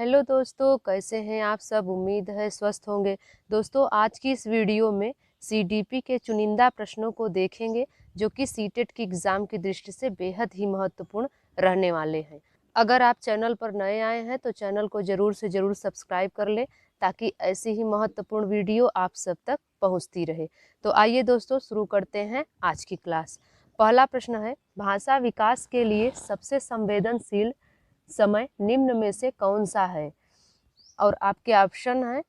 Hello दोस्तों, कैसे हैं आप सब। उम्मीद है स्वस्थ होंगे। दोस्तों, आज की इस वीडियो में सीडीपी के चुनिंदा प्रश्नों को देखेंगे जो कि सीटेट की एग्ज़ाम की दृष्टि से बेहद ही महत्वपूर्ण रहने वाले हैं। अगर आप चैनल पर नए आए हैं तो चैनल को ज़रूर से ज़रूर सब्सक्राइब कर लें ताकि ऐसी ही महत्वपूर्ण वीडियो आप सब तक पहुंचती रहे। तो आइए दोस्तों, शुरू करते हैं आज की क्लास। पहला प्रश्न है, भाषा विकास के लिए सबसे संवेदनशील समय निम्न में से कौन सा है। और आपके ऑप्शन है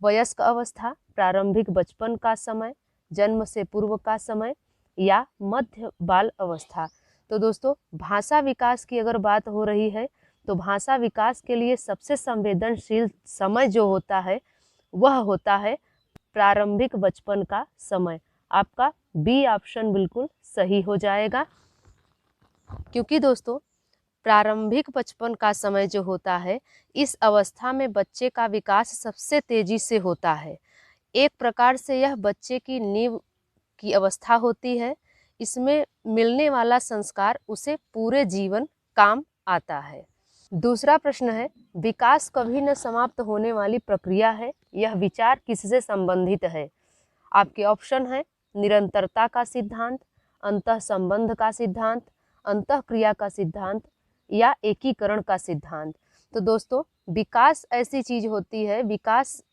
वयस्क अवस्था, प्रारंभिक बचपन का समय, जन्म से पूर्व का समय या मध्य बाल अवस्था। तो दोस्तों, भाषा विकास की अगर बात हो रही है तो भाषा विकास के लिए सबसे संवेदनशील समय जो होता है वह होता है प्रारंभिक बचपन का समय। आपका बी ऑप्शन बिल्कुल सही हो जाएगा, क्योंकि दोस्तों प्रारंभिक बचपन का समय जो होता है, इस अवस्था में बच्चे का विकास सबसे तेजी से होता है। एक प्रकार से यह बच्चे की नींव की अवस्था होती है। इसमें मिलने वाला संस्कार उसे पूरे जीवन काम आता है। दूसरा प्रश्न है, विकास कभी न समाप्त होने वाली प्रक्रिया है, यह विचार किससे संबंधित है। आपके ऑप्शन है निरंतरता का सिद्धांत, अंतः संबंध का सिद्धांत, अंतःक्रिया का सिद्धांत या एकीकरण का सिद्धांत। तो दोस्तों, विकास ऐसी चीज होती है, विकास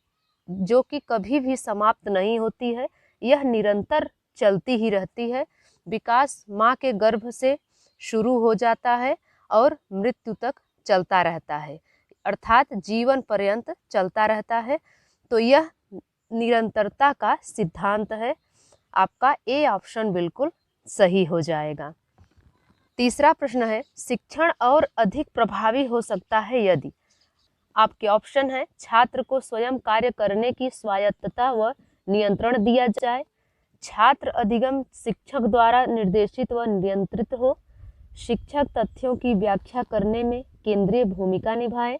जो कि कभी भी समाप्त नहीं होती है, यह निरंतर चलती ही रहती है। विकास माँ के गर्भ से शुरू हो जाता है और मृत्यु तक चलता रहता है, अर्थात जीवन पर्यंत चलता रहता है। तो यह निरंतरता का सिद्धांत है। आपका ए ऑप्शन बिल्कुल सही हो जाएगा। तीसरा प्रश्न है, शिक्षण और अधिक प्रभावी हो सकता है यदि। आपके ऑप्शन है छात्र को स्वयं कार्य करने की स्वायत्तता व नियंत्रण दिया जाए, छात्र अधिगम शिक्षक द्वारा निर्देशित व नियंत्रित हो, शिक्षक तथ्यों की व्याख्या करने में केंद्रीय भूमिका निभाए,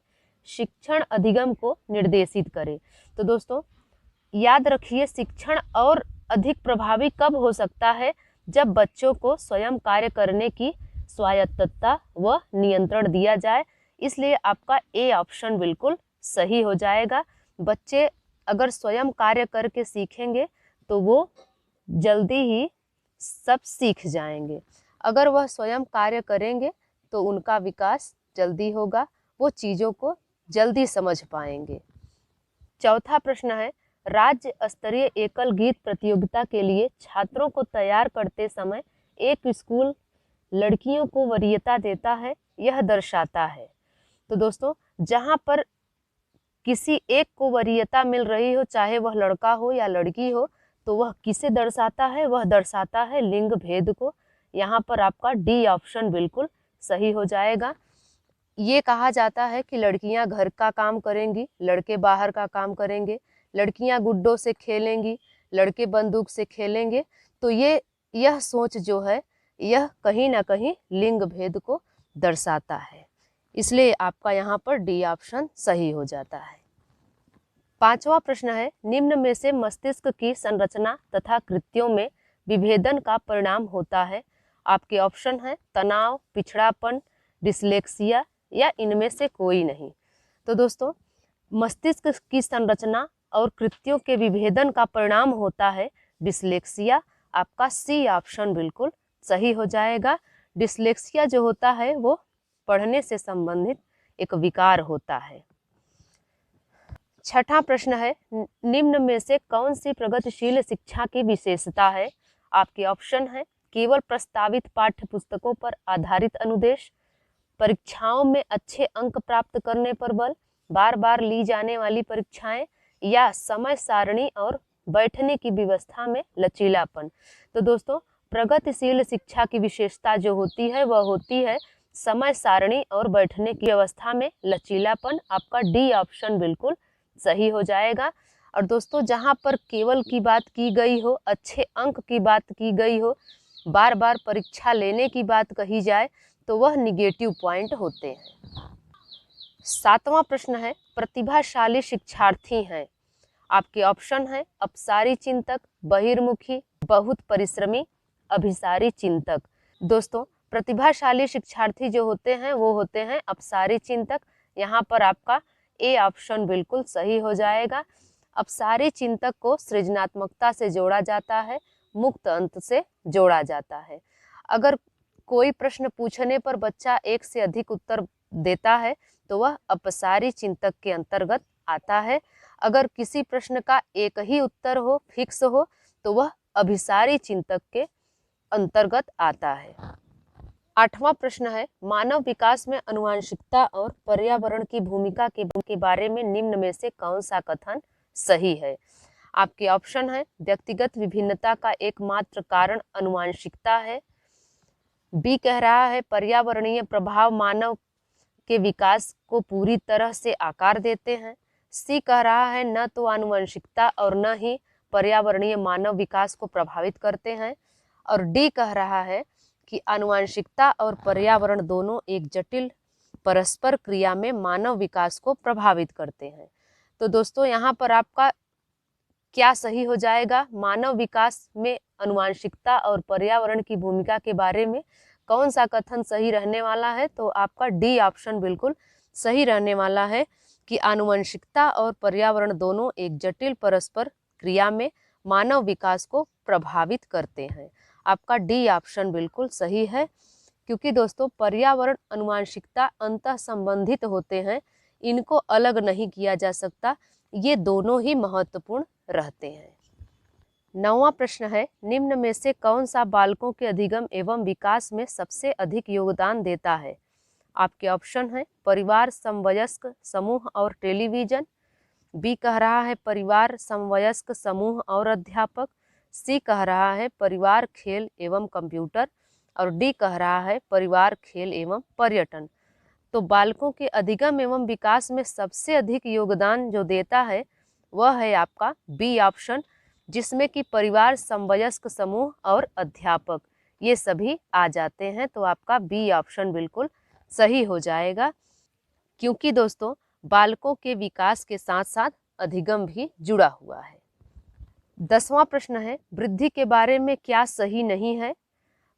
शिक्षण अधिगम को निर्देशित करे। तो दोस्तों याद रखिए, शिक्षण और अधिक प्रभावी कब हो सकता है, जब बच्चों को स्वयं कार्य करने की स्वायत्तता व नियंत्रण दिया जाए। इसलिए आपका ए ऑप्शन बिल्कुल सही हो जाएगा। बच्चे अगर स्वयं कार्य करके सीखेंगे तो वो जल्दी ही सब सीख जाएंगे। अगर वह स्वयं कार्य करेंगे तो उनका विकास जल्दी होगा, वो चीज़ों को जल्दी समझ पाएंगे। चौथा प्रश्न है, राज्य स्तरीय एकल गीत प्रतियोगिता के लिए छात्रों को तैयार करते समय एक स्कूल लड़कियों को वरीयता देता है, यह दर्शाता है। तो दोस्तों, जहाँ पर किसी एक को वरीयता मिल रही हो, चाहे वह लड़का हो या लड़की हो, तो वह किसे दर्शाता है, वह दर्शाता है लिंग भेद को। यहाँ पर आपका डी ऑप्शन बिल्कुल सही हो जाएगा। ये कहा जाता है कि लड़कियां घर का काम करेंगी, लड़के बाहर का काम करेंगे, लड़कियां गुड्डों से खेलेंगी, लड़के बंदूक से खेलेंगे। तो यह सोच जो है, यह कहीं ना कहीं लिंग भेद को दर्शाता है। इसलिए आपका यहाँ पर डी ऑप्शन सही हो जाता है। पांचवा प्रश्न है, निम्न में से मस्तिष्क की संरचना तथा कृत्यों में विभेदन का परिणाम होता है। आपके ऑप्शन है तनाव, पिछड़ापन, डिसलेक्सिया या इनमें से कोई नहीं। तो दोस्तों, मस्तिष्क की संरचना और कृत्यों के विभेदन का परिणाम होता है डिसलेक्सिया। आपका सी ऑप्शन बिल्कुल सही हो जाएगा। डिसलेक्सिया जो होता है वो पढ़ने से संबंधित एक विकार होता है। छठा प्रश्न है, निम्न में से कौन सी प्रगतिशील शिक्षा की विशेषता है। आपके ऑप्शन है केवल प्रस्तावित पाठ्य पुस्तकों पर आधारित अनुदेश, परीक्षाओं में अच्छे अंक प्राप्त करने पर बल, बार बार ली जाने वाली परीक्षाएं या समय सारणी और बैठने की व्यवस्था में लचीलापन। तो दोस्तों, प्रगतिशील शिक्षा की विशेषता जो होती है वह होती है समय सारणी और बैठने की व्यवस्था में लचीलापन। आपका डी ऑप्शन बिल्कुल सही हो जाएगा। और दोस्तों, जहाँ पर केवल की बात की गई हो, अच्छे अंक की बात की गई हो, बार बार परीक्षा लेने की बात कही जाए, तो वह निगेटिव पॉइंट होते हैं। सातवां प्रश्न है, प्रतिभाशाली शिक्षार्थी हैं। आपके ऑप्शन है अपसारी चिंतक, बहिर्मुखी, बहुत परिश्रमी, अभिसारी चिंतक। दोस्तों, प्रतिभाशाली शिक्षार्थी जो होते हैं वो होते हैं अपसारी चिंतक, यहाँ पर आपका ए ऑप्शन बिल्कुल सही हो जाएगा। अब सारे चिंतक को सृजनात्मकता से जोड़ा जाता है, मुक्त अंत से जोड़ा जाता है। अगर कोई प्रश्न पूछने पर बच्चा एक से अधिक उत्तर देता है तो वह अपसारी चिंतक के अंतर्गत आता है। अगर किसी प्रश्न का एक ही उत्तर हो, फिक्स हो, तो वह अभिसारी चिंतक के अंतर्गत आता है। 8वां प्रश्न है, मानव विकास में आनुवंशिकता और पर्यावरण की भूमिका के बारे में निम्न में से कौन सा कथन सही है? आपके ऑप्शन है, व्यक्तिगत विभिन्नता का एकमात्र कारण आनुवंशिकता है। बी कह रहा है, पर्यावरणीय प्रभाव मानव के विकास को पूरी तरह से आकार देते हैं। सी कह रहा है, न तो आनुवंशिकता और न ही पर्यावरणीय मानव विकास को प्रभावित करते हैं। और डी कह रहा है कि आनुवंशिकता और पर्यावरण दोनों एक जटिल परस्पर क्रिया में मानव विकास को प्रभावित करते हैं। तो दोस्तों यहाँ पर आपका क्या सही हो जाएगा? मानव विकास में आनुवंशिकता और पर्यावरण की भूमिका के बारे में कौन सा कथन सही रहने वाला है? तो आपका डी ऑप्शन बिल्कुल सही रहने वाला है कि आनुवंशिकता और पर्यावरण दोनों एक जटिल परस्पर क्रिया में मानव विकास को प्रभावित करते हैं। आपका डी ऑप्शन बिल्कुल सही है, क्योंकि दोस्तों पर्यावरण आनुवंशिकता अंतः संबंधित होते हैं, इनको अलग नहीं किया जा सकता, ये दोनों ही महत्वपूर्ण रहते हैं। 9वां प्रश्न है, निम्न में से कौन सा बालकों के अधिगम एवं विकास में सबसे अधिक योगदान देता है? आपके ऑप्शन है, परिवार, समवयस्क समूह और टेलीविजन। बी कह रहा है, परिवार, समवयस्क समूह और अध्यापक। सी कह रहा है, परिवार, खेल एवं कंप्यूटर। और डी कह रहा है, परिवार, खेल एवं पर्यटन। तो बालकों के अधिगम एवं विकास में सबसे अधिक योगदान जो देता है वह है आपका बी ऑप्शन, जिसमें कि परिवार, समवयस्क समूह और अध्यापक ये सभी आ जाते हैं। तो आपका बी ऑप्शन बिल्कुल सही हो जाएगा, क्योंकि दोस्तों बालकों के विकास के साथ साथ अधिगम भी जुड़ा हुआ है। 10वां प्रश्न है, वृद्धि के बारे में क्या सही नहीं है?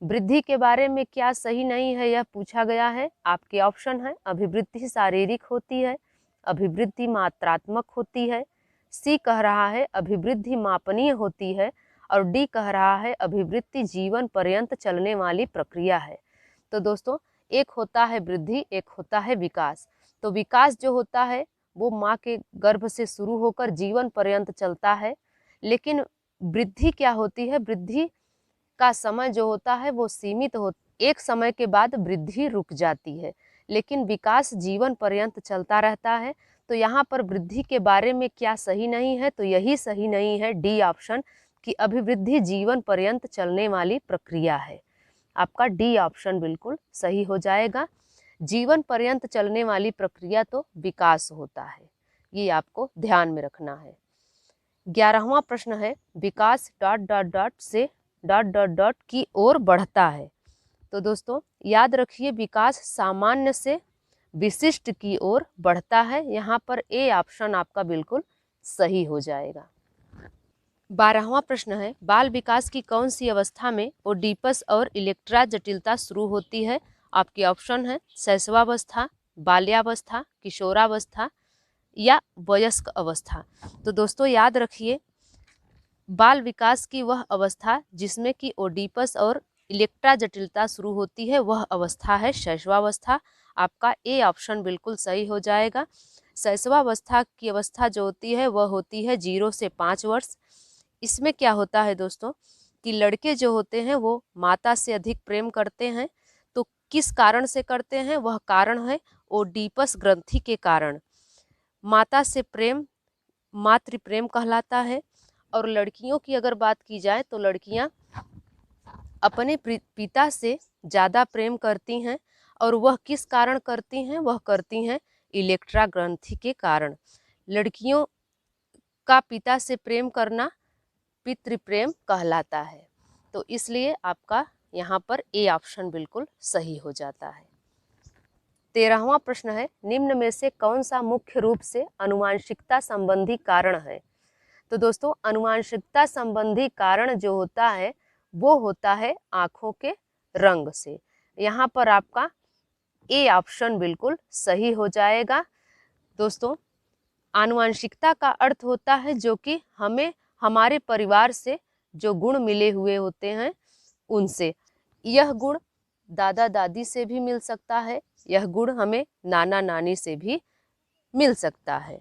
वृद्धि के बारे में क्या सही नहीं है यह पूछा गया है। आपके ऑप्शन है, अभिवृद्धि शारीरिक होती है, अभिवृद्धि मात्रात्मक होती है। सी कह रहा है, अभिवृद्धि मापनीय होती है। और डी कह रहा है, अभिवृद्धि जीवन पर्यंत चलने वाली प्रक्रिया है। तो दोस्तों एक होता है वृद्धि, एक होता है विकास। तो विकास जो होता है वो माँ के गर्भ से शुरू होकर जीवन पर्यंत चलता है, लेकिन वृद्धि क्या होती है? वृद्धि का समय जो होता है वो सीमित हो, एक समय के बाद वृद्धि रुक जाती है, लेकिन विकास जीवन पर्यंत चलता रहता है। तो यहाँ पर वृद्धि के बारे में क्या सही नहीं है? तो यही सही नहीं है, डी ऑप्शन, कि अभिवृद्धि जीवन पर्यंत चलने वाली प्रक्रिया है। आपका डी ऑप्शन बिल्कुल सही हो जाएगा। जीवन पर्यंत चलने वाली प्रक्रिया तो विकास होता है, ये आपको ध्यान में रखना है। 11वां प्रश्न है, विकास ... से ... की ओर बढ़ता है। तो दोस्तों याद रखिए, विकास सामान्य से विशिष्ट की ओर बढ़ता है। यहाँ पर ए ऑप्शन आपका बिल्कुल सही हो जाएगा। 12वां प्रश्न है, बाल विकास की कौन सी अवस्था में ओडीपस और इलेक्ट्रा जटिलता शुरू होती है? आपके ऑप्शन है, शैशवावस्था, बाल्यावस्था, किशोरावस्था या वयस्क अवस्था। तो दोस्तों याद रखिए, बाल विकास की वह अवस्था जिसमें कि ओडीपस और इलेक्ट्रा जटिलता शुरू होती है वह अवस्था है शैशवावस्था। आपका ए ऑप्शन बिल्कुल सही हो जाएगा। शैशवावस्था की अवस्था जो होती है वह होती है 0 से 5 वर्ष। इसमें क्या होता है दोस्तों कि लड़के जो होते हैं वो माता से अधिक प्रेम करते हैं। तो किस कारण से करते हैं? वह कारण है ओडीपस ग्रंथि के कारण। माता से प्रेम मातृ प्रेम कहलाता है। और लड़कियों की अगर बात की जाए तो लड़कियां अपने पिता से ज़्यादा प्रेम करती हैं, और वह किस कारण करती हैं? वह करती हैं इलेक्ट्रा ग्रंथि के कारण। लड़कियों का पिता से प्रेम करना पितृप्रेम कहलाता है। तो इसलिए आपका यहाँ पर ए ऑप्शन बिल्कुल सही हो जाता है। 13वां प्रश्न है, निम्न में से कौन सा मुख्य रूप से आनुवंशिकता संबंधी कारण है? तो दोस्तों आनुवंशिकता संबंधी कारण जो होता है वो होता है आँखों के रंग से। यहाँ पर आपका ए ऑप्शन बिल्कुल सही हो जाएगा, दोस्तों, आनुवंशिकता का अर्थ होता है जो कि हमें हमारे परिवार से जो गुण मिले हुए होते हैं उनसे। यह गुण दादा दादी से भी मिल सकता है, यह गुण हमें नाना नानी से भी मिल सकता है।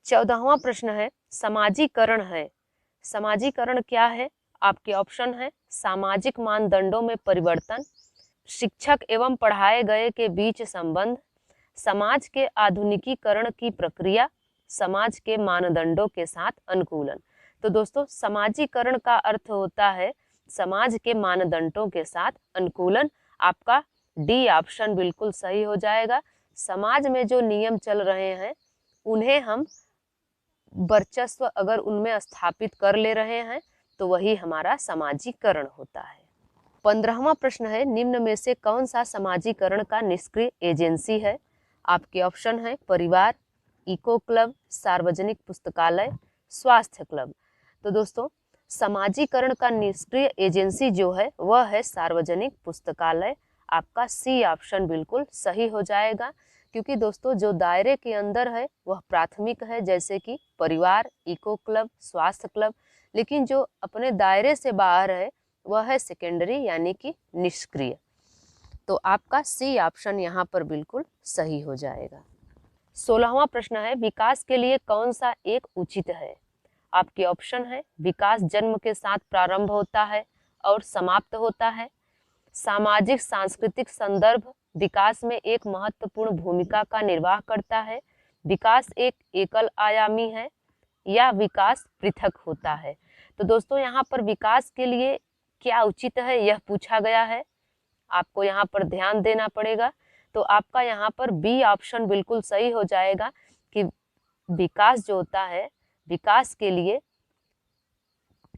14वां प्रश्न है समाजीकरण है। समाजीकरण क्या है? आपके ऑप्शन है सामाजिक मानदंडों में परिवर्तन, शिक्षक एवं पढ़ाए गए के बीच संबंध, समाज के आधुनिकीकरण की प्रक्रिया, समाज के मानदंडों के साथ अनुकूलन। तो दोस्तों, समाजीकरण का अर्थ होता है समाज के मानदंडों के साथ अनुकूलन। आपका डी ऑप्शन बिल्कुल सही हो जाएगा। समाज में जो नियम चल रहे हैं उन्हें हम वर्चस्व अगर उनमें स्थापित कर ले रहे हैं तो वही हमारा समाजीकरण होता है। 15वां प्रश्न है निम्न में से कौन सा समाजीकरण का निष्क्रिय एजेंसी है? आपके ऑप्शन है परिवार, इको क्लब, सार्वजनिक पुस्तकालय, स्वास्थ्य क्लब। तो दोस्तों, समाजीकरण का निष्क्रिय एजेंसी जो है वह है सार्वजनिक पुस्तकालय। आपका सी ऑप्शन बिल्कुल सही हो जाएगा, क्योंकि दोस्तों जो दायरे के अंदर है वह प्राथमिक है, जैसे कि परिवार, इको क्लब, स्वास्थ्य क्लब, लेकिन जो अपने दायरे से बाहर है वह है सेकेंडरी यानी कि निष्क्रिय। तो आपका सी ऑप्शन यहाँ पर बिल्कुल सही हो जाएगा। 16वां प्रश्न है विकास के लिए कौन सा एक उचित है? आपके ऑप्शन है विकास जन्म के साथ प्रारंभ होता है और समाप्त होता है, सामाजिक सांस्कृतिक संदर्भ विकास में एक महत्वपूर्ण भूमिका का निर्वाह करता है, विकास एक एकल आयामी है, या विकास पृथक होता है। तो दोस्तों, यहाँ पर विकास के लिए क्या उचित है यह पूछा गया है, आपको यहाँ पर ध्यान देना पड़ेगा। तो आपका यहाँ पर बी ऑप्शन बिल्कुल सही हो जाएगा कि विकास जो होता है, विकास के लिए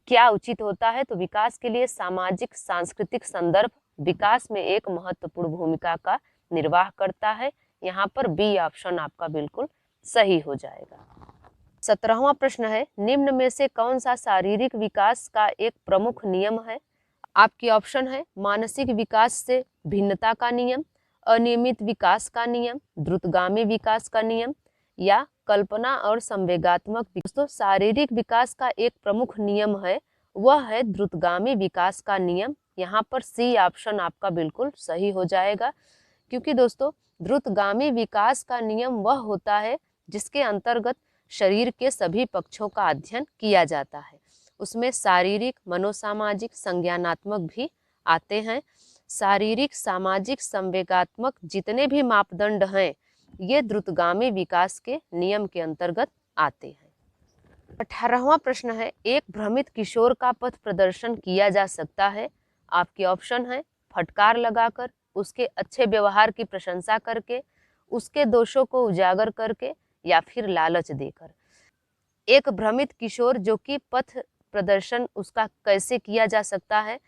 क्या उचित होता है? तो विकास के लिए सामाजिक सांस्कृतिक संदर्भ विकास में एक महत्वपूर्ण भूमिका का निर्वाह करता है। यहाँ पर बी ऑप्शन आपका बिल्कुल सही हो जाएगा। 17वां प्रश्न है निम्न में से कौन सा शारीरिक विकास का एक प्रमुख नियम है? आपके ऑप्शन है मानसिक विकास से भिन्नता का नियम, अनियमित विकास का नियम, द्रुतगामी विकास का नियम, या कल्पना और संवेगात्मक। दोस्तों, शारीरिक विकास का एक प्रमुख नियम है वह है द्रुतगामी विकास का नियम। यहाँ पर सी ऑप्शन आपका बिल्कुल सही हो जाएगा, क्योंकि दोस्तों द्रुतगामी विकास का नियम वह होता है जिसके अंतर्गत शरीर के सभी पक्षों का अध्ययन किया जाता है। उसमें शारीरिक, मनोसामाजिक, संज्ञानात्मक भी आते हैं। शारीरिक, सामाजिक, संवेगात्मक जितने भी मापदंड हैं ये द्रुतगामी विकास के नियम के अंतर्गत आते हैं। 18वां प्रश्न है एक भ्रमित किशोर का पथ प्रदर्शन किया जा सकता है। आपके ऑप्शन है फटकार लगाकर, उसके अच्छे व्यवहार की प्रशंसा करके, उसके दोषों को उजागर करके, या फिर लालच देकर। एक भ्रमित किशोर जो कि पथ प्रदर्शन उसका कैसे किया जा सकता है?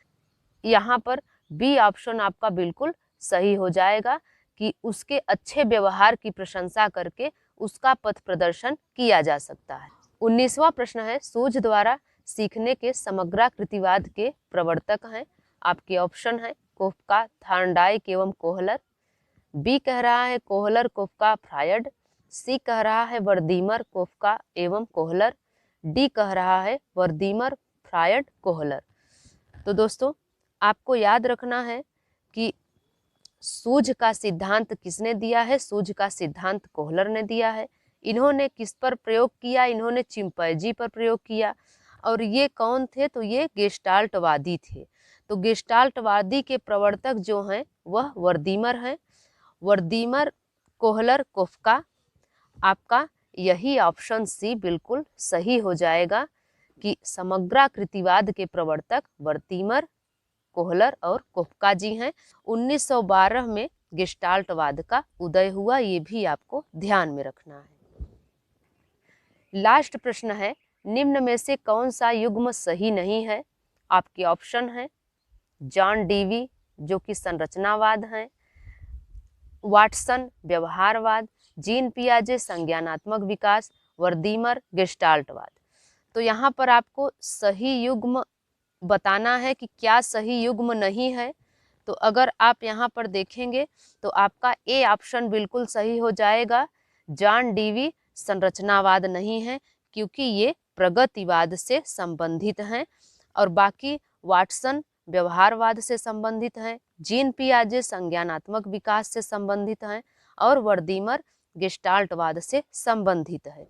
यहाँ पर बी ऑप्शन आपका बिल्कुल सही हो जाएगा कि उसके अच्छे व्यवहार की प्रशंसा करके उसका पथ प्रदर्शन किया जा सकता है। 19वां प्रश्न है सूझ द्वारा सीखने के समग्राकृतिवाद के प्रवर्तक हैं। आपके ऑप्शन है कोफका, थार्नडाइक एवं कोहलर। बी कह रहा है कोहलर, कोफका, फ्रायड। सी कह रहा है वर्दीमर, कोफका एवं कोहलर। डी कह रहा है वर्दीमर, फ्रायड, कोहलर। तो दोस्तों, आपको याद रखना है कि सूझ का सिद्धांत किसने दिया है? सूझ का सिद्धांत कोहलर ने दिया है। इन्होंने किस पर प्रयोग किया? इन्होंने चिंपैंजी पर प्रयोग किया। और ये कौन थे? तो ये गेस्टाल्टवादी थे। तो गेस्टाल्टवादी के प्रवर्तक जो हैं वह वर्दीमर हैं। Wertheimer, Kohler, Koffka. आपका यही ऑप्शन सी बिल्कुल सही हो जाएगा कि समग्राकृतिवाद के प्रवर्तक वर्दीमर, कोहलर और कोफका जी हैं। 1912 में गेस्टाल्टवाद का उदय हुआ, ये भी आपको ध्यान में रखना है। लास्ट प्रश्न है निम्न में से कौन सा युग्म सही नहीं है? आपके ऑप्शन है जॉन डीवी जो कि संरचनावाद हैं, वाटसन व्यवहारवाद, जीन पियाजे संज्ञानात्मक विकास, वर्दीमर गेस्टाल्टवाद। तो यहाँ पर आपको सही युग्म बताना है कि क्या सही युग्म नहीं है। तो अगर आप यहाँ पर देखेंगे तो आपका ए ऑप्शन बिल्कुल सही हो जाएगा जॉन डीवी संरचनावाद नहीं है क्योंकि ये प्रगतिवाद से संबंधित हैं, और बाकी वाटसन व्यवहारवाद से संबंधित हैं, जीन पियाजे संज्ञानात्मक विकास से संबंधित हैं, और वर्दीमर गेस्टाल्टवाद से संबंधित है।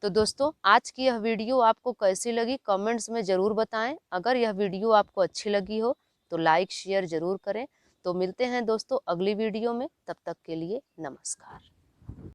तो दोस्तों, आज की यह वीडियो आपको कैसी लगी कमेंट्स में ज़रूर बताएं। अगर यह वीडियो आपको अच्छी लगी हो तो लाइक शेयर ज़रूर करें। तो मिलते हैं दोस्तों अगली वीडियो में, तब तक के लिए नमस्कार।